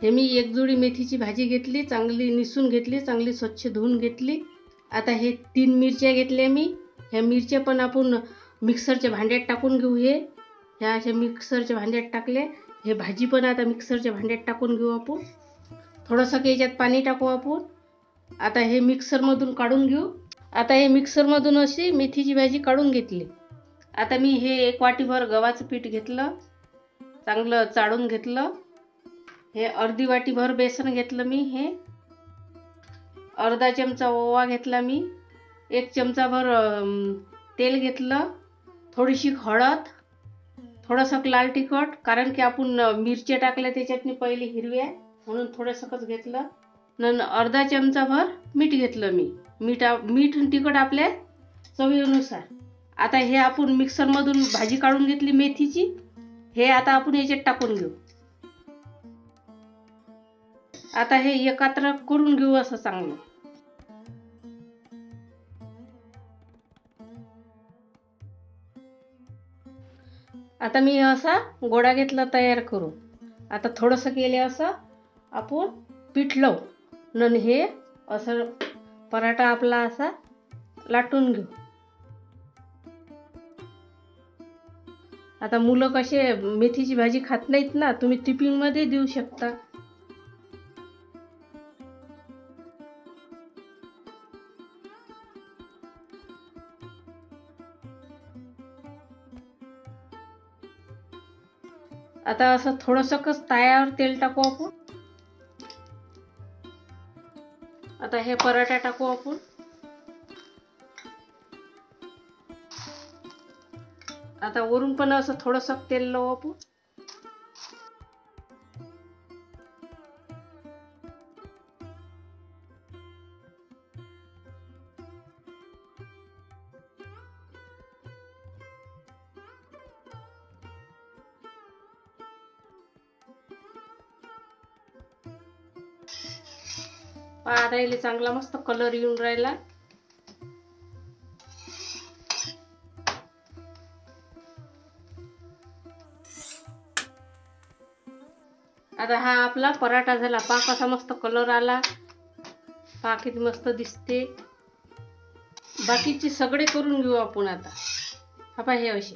हे मी एक जोडी मेथीची भाजी घेतली, चांगली निसून घेतली, चांगली स्वच्छ धुवून घेतली. आता हे 3 मिरच्या घेतल्या मी. ह्या मिरच्या पण आपण मिक्सरच्या भांड्यात टाकून घेऊ. ह्या अशा मिक्सरच्या भांड्यात टाकले. हे भाजी पण आता मिक्सरच्या भांड्यात टाकून घेऊ आपण. थोडंसं याच्यात पाणी टाकू आपण. आता हे मिक्सरमधून काढून घेऊ. आता हे मिक्सरमधून अशी मेथीची भाजी काढून घेतली. आता मी हे 1 वाटीभर गव्हाचं पीठ घेतलं, चांगलं चाळून घेतलं. हे अर्धी वाटीभर बेसन घेतलं मी. हे अर्धा चमचा ओवा घेतला मी. 1 चमचाभर तेल घेतलं. थोडीशी हळद, थोडंसं लाल तिखट, कारण की आपण मिरच्या टाकल्या त्याच्यातनी पहिले हिरव्या, म्हणून थोडंसंच घेतलं. नंतर अर्धा चमचाभर मीठ घेतलं मी. मीठ आणि तिखट आपल्या चवीनुसार. आता हे आपण मिक्सरमधून भाजी काढून घेतली मेथीची. हे आता आपण याच्यात टाकून घेऊ. आता हे एकत्र करून घेऊ असं चांगलं. आता मी असा गोळा घेतला तयार करू. आता थोडंसं केले असं आपण पीठ लावू. नंतर हे असं पराठा आपला असा लाटून घेऊ. आता मुलं कसे मेथीची भाजी खात नाहीत ना, तुम्ही टिफिनमध्ये देऊ शकता. आता असं थोडंसं तायावर तेल टाकू आपण. आता हे पराठा टाकू आपण. आता वरून पण असं थोडंसं तेल लावू आपण. आता याला चांगला मस्त कलर येऊन राहिला. आता हा आपला पराठा झाला. पहा कसा मस्त कलर आला. पहा किती मस्त दिसते. बाकीचे सगळे करून घेऊ आपण आता. हा पहा हे असे.